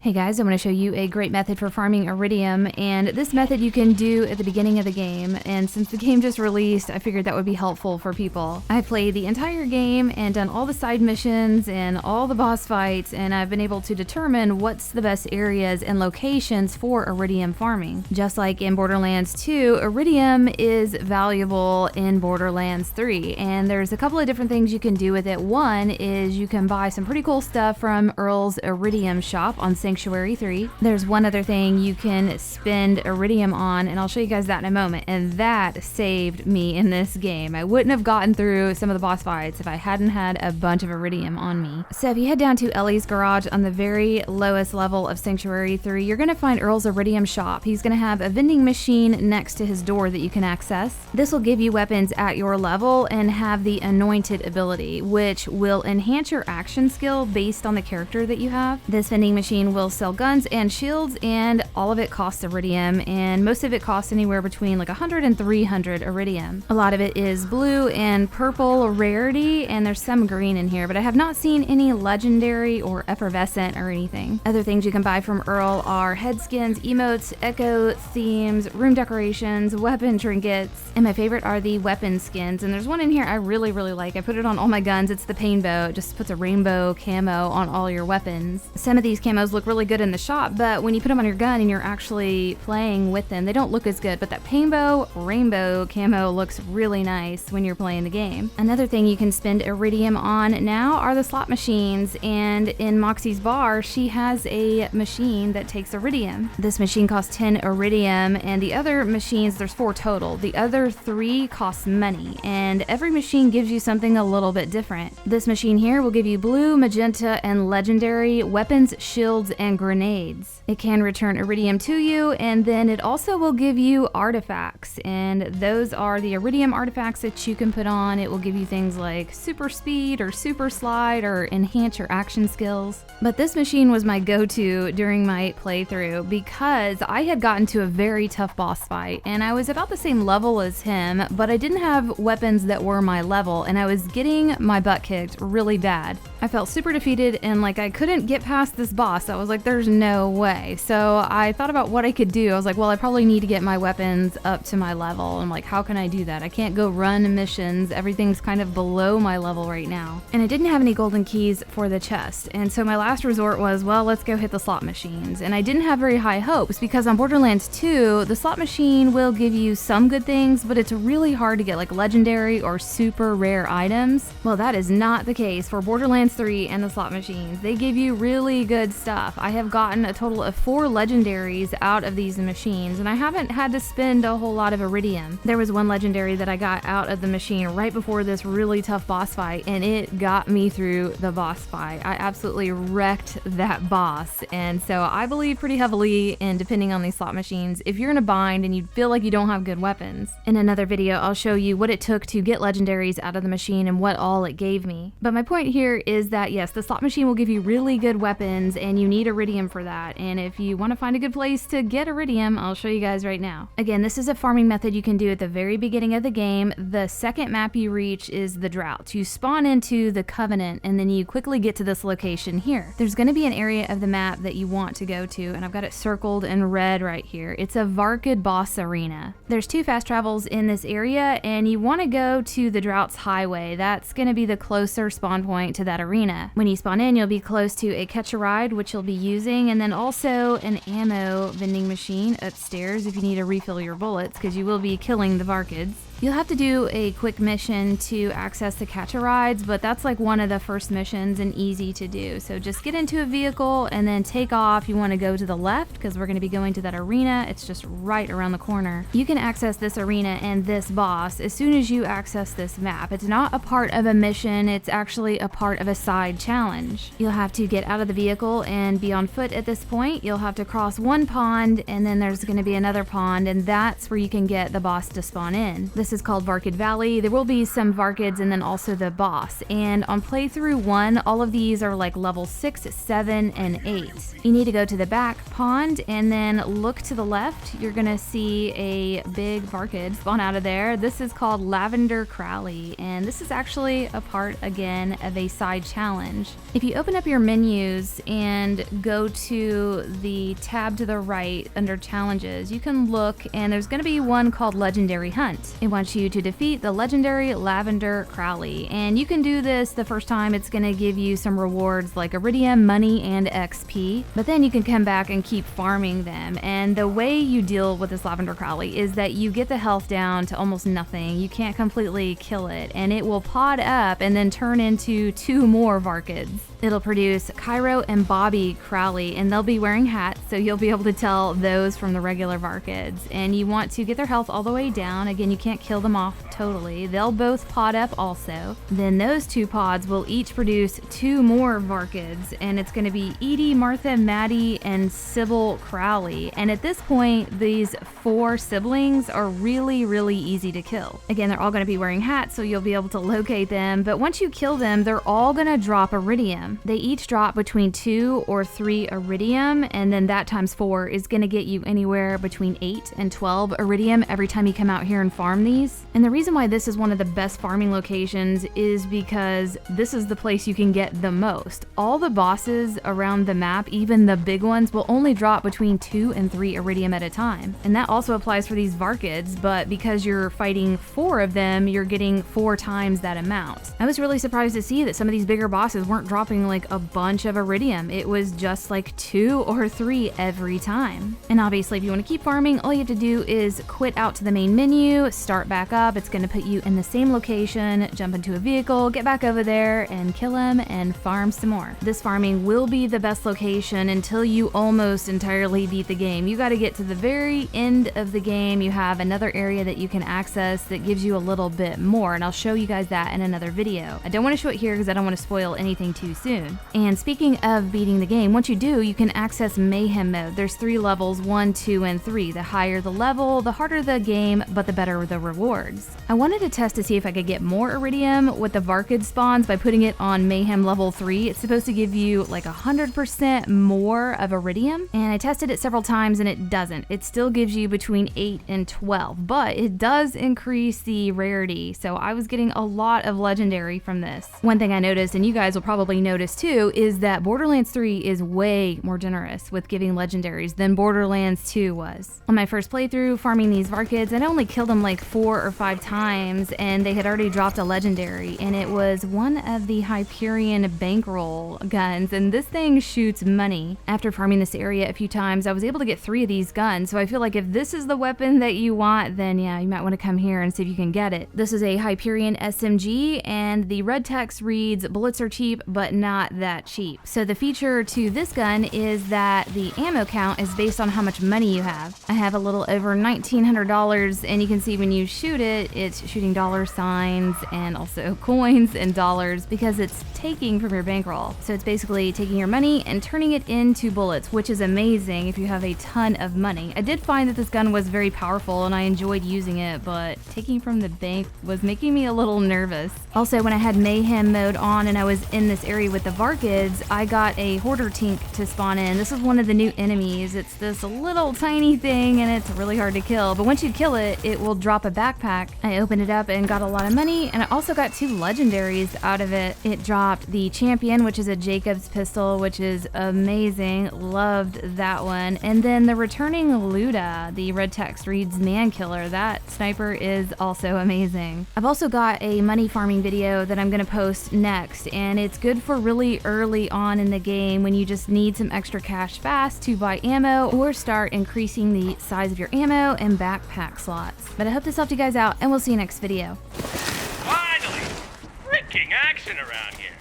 Hey guys, I'm going to show you a great method for farming Eridium, and this method you can do at the beginning of the game, and since the game just released, I figured that would be helpful for people. I played the entire game and done all the side missions and all the boss fights, and I've been able to determine what's the best areas and locations for Eridium farming. Just like in Borderlands 2, Eridium is valuable in Borderlands 3, and there's a couple of different things you can do with it. One is you can buy some pretty cool stuff from Earl's Eridium Shop on Sanctuary 3. There's one other thing you can spend Eridium on, and I'll show you guys that in a moment, and that saved me in this game. I wouldn't have gotten through some of the boss fights if I hadn't had a bunch of Eridium on me. So if you head down to Ellie's garage on the very lowest level of Sanctuary 3, you're going to find Earl's Eridium Shop. He's going to have a vending machine next to his door that you can access. This will give you weapons at your level and have the anointed ability, which will enhance your action skill based on the character that you have. This vending machine will sell guns and shields, and all of it costs Eridium, and most of it costs anywhere between like 100 and 300 Eridium. A lot of it is blue and purple rarity, and there's some green in here, but I have not seen any legendary or effervescent or anything. Other things you can buy from Earl are head skins, emotes, echo themes, room decorations, weapon trinkets, and my favorite are the weapon skins, and there's one in here I really like. I put it on all my guns. It's the pain bow. It just puts a rainbow camo on all your weapons. Some of these camos look really good in the shop, but when you put them on your gun and you're actually playing with them, they don't look as good, but that painbow rainbow camo looks really nice when you're playing the game. Another thing you can spend Eridium on now are the slot machines, and in Moxie's bar, she has a machine that takes Eridium. This machine costs 10 Eridium, and the other machines, there's 4 total. The other 3 cost money, and every machine gives you something a little bit different. This machine here will give you blue, magenta, and legendary weapons, shields, and grenades. It can return Eridium to you, and then it also will give you artifacts, and those are the Eridium artifacts that you can put on. It will give you things like super speed or super slide or enhance your action skills. But this machine was my go-to during my playthrough because I had gotten to a very tough boss fight, and I was about the same level as him, but I didn't have weapons that were my level, and I was getting my butt kicked really bad. I felt super defeated, and like I couldn't get past this boss. I was like, there's no way. So I thought about what I could do. I was like, well, I probably need to get my weapons up to my level. I'm like, how can I do that? I can't go run missions. Everything's kind of below my level right now. And I didn't have any golden keys for the chest. And so my last resort was, well, let's go hit the slot machines. And I didn't have very high hopes because on Borderlands 2, the slot machine will give you some good things, but it's really hard to get like legendary or super rare items. Well, that is not the case for Borderlands 3 and the slot machines. They give you really good stuff. I have gotten a total of 4 legendaries out of these machines, and I haven't had to spend a whole lot of Eridium. There was one legendary that I got out of the machine right before this really tough boss fight, and it got me through the boss fight. I absolutely wrecked that boss, and so I believe pretty heavily in depending on these slot machines if you're in a bind and you feel like you don't have good weapons. In another video, I'll show you what it took to get legendaries out of the machine and what all it gave me. But my point here is that yes, the slot machine will give you really good weapons, and you need Eridium for that. And if you want to find a good place to get Eridium, I'll show you guys right now. Again, this is a farming method you can do at the very beginning of the game. The second map you reach is the Drought. You spawn into the Covenant, and then you quickly get to this location here. There's going to be an area of the map that you want to go to, and I've got it circled in red right here. It's a Varkid boss arena. There's 2 fast travels in this area, and you want to go to the Drought's highway. That's going to be the closer spawn point to that arena. When you spawn in, you'll be close to a catch a ride, which you'll be using, and then also an ammo vending machine upstairs if you need to refill your bullets, because you will be killing the Varkids. You'll have to do a quick mission to access the catch-a-rides, but that's like one of the first missions and easy to do. So just get into a vehicle and then take off. You want to go to the left because we're going to be going to that arena. It's just right around the corner. You can access this arena and this boss as soon as you access this map. It's not a part of a mission, it's actually a part of a side challenge. You'll have to get out of the vehicle and be on foot at this point. You'll have to cross one pond, and then there's going to be another pond, and that's where you can get the boss to spawn in. The This is called Varkid Valley. There will be some Varkids and then also the boss. And on playthrough 1, all of these are like level 6, 7, and 8. You need to go to the back pond and then look to the left. You're gonna see a big Varkid spawn out of there. This is called Lavender Crowley, and this is actually a part again of a side challenge. If you open up your menus and go to the tab to the right under challenges, you can look and there's gonna be one called Legendary Hunt. It wants you to defeat the legendary Lavender Crowley, and you can do this the first time. It's gonna give you some rewards like Eridium, money, and XP, but then you can come back and keep farming them. And the way you deal with this Lavender Crowley is that you get the health down to almost nothing. You can't completely kill it, and it will pod up and then turn into 2 more Varkids. It'll produce Cairo and Bobby Crowley, and they'll be wearing hats, so you'll be able to tell those from the regular Varkids. And you want to get their health all the way down. Again, you can't kill them off totally. They'll both pod up also. Then those 2 pods will each produce 2 more Varkids, and it's going to be Edie, Martha, Maddie, and Sybil Crowley. And at this point, these 4 siblings are really, really easy to kill. Again, they're all going to be wearing hats, so you'll be able to locate them. But once you kill them, they're all going to drop Eridium. They each drop between 2 or 3 Eridium, and then that times 4 is going to get you anywhere between 8 and 12 Eridium every time you come out here and farm these. And the reason why this is one of the best farming locations is because this is the place you can get the most. All the bosses around the map, even the big ones, will only drop between 2 and 3 Eridium at a time. And that also applies for these Varkids, but because you're fighting 4 of them, you're getting 4 times that amount. I was really surprised to see that some of these bigger bosses weren't dropping like a bunch of Eridium. It was just like 2 or 3 every time. And obviously, if you want to keep farming, all you have to do is quit out to the main menu, start back up. It's going to put you in the same location, jump into a vehicle, get back over there and kill him and farm some more. This farming will be the best location until you almost entirely beat the game. You got to get to the very end of the game. You have another area that you can access that gives you a little bit more, and I'll show you guys that in another video. I don't want to show it here because I don't want to spoil anything too soon. And speaking of beating the game, once you do, you can access Mayhem mode. There's 3 levels, 1, 2, and 3. The higher the level, the harder the game, but the better the rewards. I wanted to test to see if I could get more Eridium with the Varkid spawns by putting it on Mayhem level 3. It's supposed to give you like 100% more of Eridium, and I tested it several times and it doesn't. It still gives you between 8 and 12, but it does increase the rarity, so I was getting a lot of legendary from this. One thing I noticed, and you guys will probably notice too, is that Borderlands 3 is way more generous with giving legendaries than Borderlands 2 was. On my first playthrough farming these Varkids, I'd only killed them like 4 or 5 times and they had already dropped a legendary, and it was one of the Hyperion bankroll guns, and this thing shoots money. After farming this area a few times, I was able to get 3 of these guns, so I feel like if this is the weapon that you want, then yeah, you might want to come here and see if you can get it. This is a Hyperion SMG, and the red text reads, "Bullets are cheap, but not that cheap." So the feature to this gun is that the ammo count is based on how much money you have. I have a little over $1,900, and you can see when you shoot it, it's shooting dollar signs and also coins and dollars because it's taking from your bankroll. So it's basically taking your money and turning it into bullets, which is amazing if you have a ton of money. I did find that this gun was very powerful and I enjoyed using it, but taking from the bank was making me a little nervous. Also, when I had Mayhem mode on and I was in this area with the Varkids, I got a Hoarder Tink to spawn in. This is one of the new enemies. It's this little tiny thing and it's really hard to kill, but once you kill it, it will drop a backpack. I opened it up and got a lot of money, and I also got 2 legendaries out of it. It dropped the Champion, which is a Jacob's pistol, which is amazing. Loved that one. And then the returning Luda, the red text reads Man Killer. That sniper is also amazing. I've also got a money farming video that I'm going to post next, and it's good for really early on in the game when you just need some extra cash fast to buy ammo or start increasing the size of your ammo and backpack slots. But I hope this helped you guys out, and we'll see you next video. Finally! Freaking action around here!